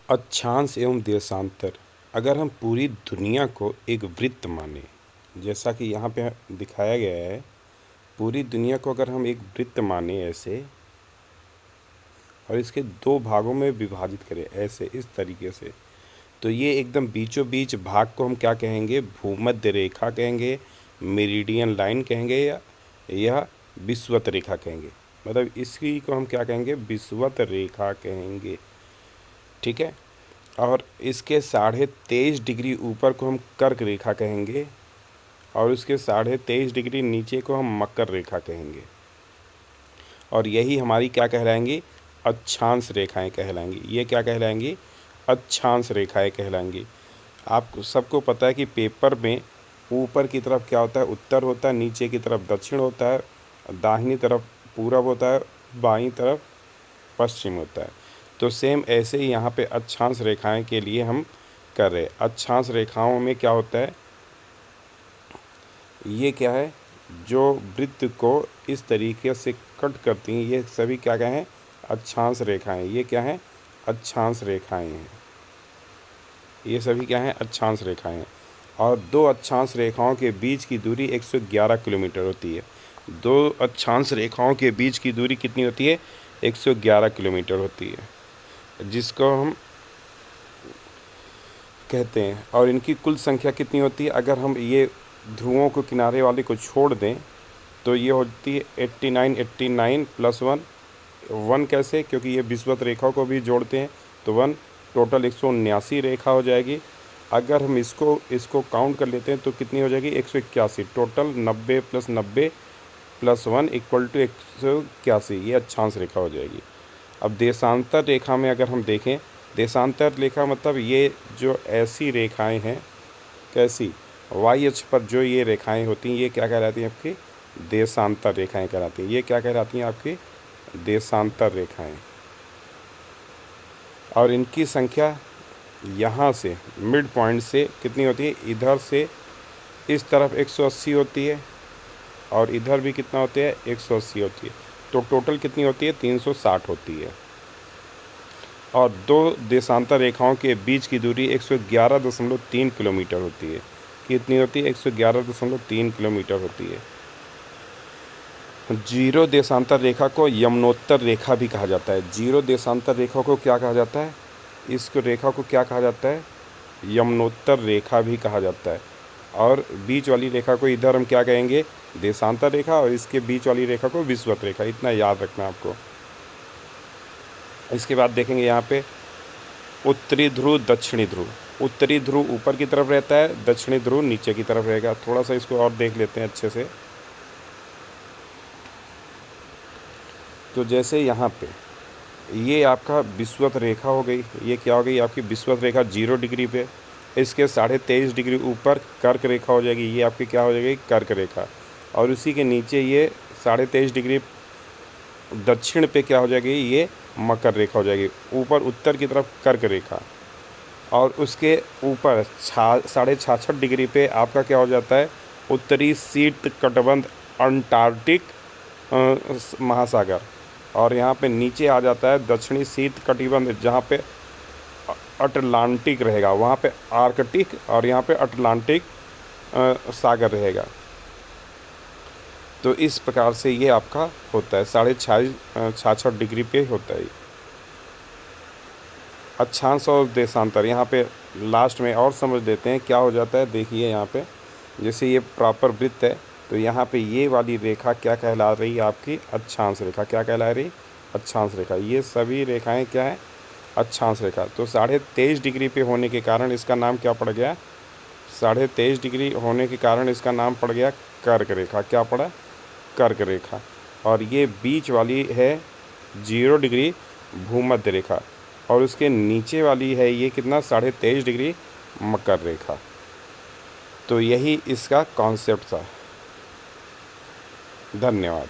अक्षांश एवं देशांतर। अगर हम पूरी दुनिया को एक वृत्त माने, जैसा कि यहाँ पे दिखाया गया है, पूरी दुनिया को अगर हम एक वृत्त माने ऐसे, और इसके दो भागों में विभाजित करें ऐसे इस तरीके से, तो ये एकदम बीचों बीच भाग को हम क्या कहेंगे? भूमध्य रेखा कहेंगे, मेरिडियन लाइन कहेंगे, या विषुवत रेखा कहेंगे। मतलब इसी को हम क्या कहेंगे? विषुवत रेखा कहेंगे। ठीक है। और इसके 23.5 डिग्री ऊपर को हम कर्क रेखा कहेंगे, और उसके 23.5 डिग्री नीचे को हम मकर रेखा कहेंगे। और यही हमारी क्या कहलाएंगी? अक्षांश रेखाएं कहलाएंगी। ये क्या कहलाएंगी? अक्षांश रेखाएं कहलाएंगी। आप सबको पता है कि पेपर में ऊपर की तरफ क्या होता है? उत्तर होता है, नीचे की तरफ दक्षिण होता है, दाहिनी तरफ पूरब होता है, बाईं तरफ पश्चिम होता है। तो सेम ऐसे ही यहाँ पे अक्षांश रेखाएं के लिए हम कर रहे हैं। अक्षांश रेखाओं में क्या होता है? ये क्या है? जो वृत्त को इस तरीके से कट करती हैं, ये सभी क्या कहें? अक्षांश रेखाएं। ये क्या हैं? अक्षांश रेखाएं हैं। ये सभी क्या हैं? अक्षांश रेखाएं हैं। और दो अक्षांश रेखाओं के बीच की दूरी 111 किलोमीटर होती है। दो अक्षांश रेखाओं के बीच की दूरी कितनी होती है? 111 किलोमीटर होती है, जिसको हम कहते हैं। और इनकी कुल संख्या कितनी होती है? अगर हम ये ध्रुवों को किनारे वाले को छोड़ दें तो ये होती है 89 प्लस 1 कैसे? क्योंकि ये विषुवत रेखा को भी जोड़ते हैं, तो 1 टोटल 179 रेखा हो जाएगी। अगर हम इसको काउंट कर लेते हैं तो कितनी हो जाएगी? 181। Total 90 plus 90 plus 1 equal to 181। ये अक्षांश रेखा हो जाएगी। अब देशांतर रेखा में अगर हम देखें, देशांतर रेखा मतलब ये जो ऐसी रेखाएं हैं, कैसी? वाई अक्ष पर जो ये रेखाएं होती हैं, ये क्या कहलाती हैं? आपकी देशांतर रेखाएं कहलाती हैं। ये क्या कहलाती हैं? आपकी देशांतर रेखाएं। और इनकी संख्या यहाँ से मिड पॉइंट से कितनी होती है? इधर से इस तरफ 180 होती है, और इधर भी कितना होती है? 180 होती है। तो टोटल कितनी होती है? 360 होती है। और दो देशांतर रेखाओं के बीच की दूरी 111.3 किलोमीटर होती है। कितनी होती है? 111.3 किलोमीटर होती है। जीरो देशांतर रेखा को यमुनोत्तर रेखा भी कहा जाता है। जीरो देशांतर रेखा को क्या कहा जाता है? इस रेखा को क्या कहा जाता है? यमुनोत्तर रेखा भी कहा जाता है। और बीच वाली रेखा को इधर हम क्या कहेंगे? देशांतर रेखा, और इसके बीच वाली रेखा को विषुवत रेखा। इतना याद रखना आपको। इसके बाद देखेंगे यहाँ पे उत्तरी ध्रुव, दक्षिणी ध्रुव। उत्तरी ध्रुव ऊपर की तरफ रहता है, दक्षिणी ध्रुव नीचे की तरफ रहेगा। थोड़ा सा इसको और देख लेते हैं अच्छे से। तो जैसे यहाँ पे ये आपका विषुवत रेखा हो गई। ये क्या हो गई? आपकी विषुवत रेखा 0 डिग्री पे। इसके 23.5 डिग्री ऊपर कर्क रेखा हो जाएगी। ये आपकी क्या हो जाएगी? कर्क रेखा। और उसी के नीचे ये 23.5 डिग्री दक्षिण पे क्या हो जाएगी? ये मकर रेखा हो जाएगी। ऊपर उत्तर की तरफ कर्क रेखा, और उसके ऊपर 66.5 डिग्री पे आपका क्या हो जाता है? उत्तरी शीत कटिबंध अंटार्कटिक महासागर। और यहाँ पे नीचे आ जाता है दक्षिणी शीत कटिबंध, जहाँ पे अटलांटिक रहेगा, वहाँ पे आर्कटिक, और यहाँ पे अटलांटिक सागर रहेगा। तो इस प्रकार से ये आपका होता है 66.5 डिग्री पे होता है। अक्षांश और देशांतर यहाँ पे लास्ट में और समझ देते हैं क्या हो जाता है। देखिए यहाँ पे जैसे ये प्रॉपर वृत्त है, तो यहाँ पे ये वाली रेखा क्या कहला रही है? आपकी अक्षांश रेखा। क्या कहला रही? अक्षांश रेखा। ये सभी रेखाएं क्या है? अक्षांश रेखा। तो 23.5 डिग्री पे होने के कारण इसका नाम क्या पड़ गया? 23.5 डिग्री होने के कारण इसका नाम पड़ गया कर्क रेखा। क्या पड़ा? कर्क रेखा। और ये बीच वाली है 0 डिग्री भूमध्य रेखा, और उसके नीचे वाली है ये कितना? 23.5 डिग्री मकर रेखा। तो यही इसका कॉन्सेप्ट था। धन्यवाद।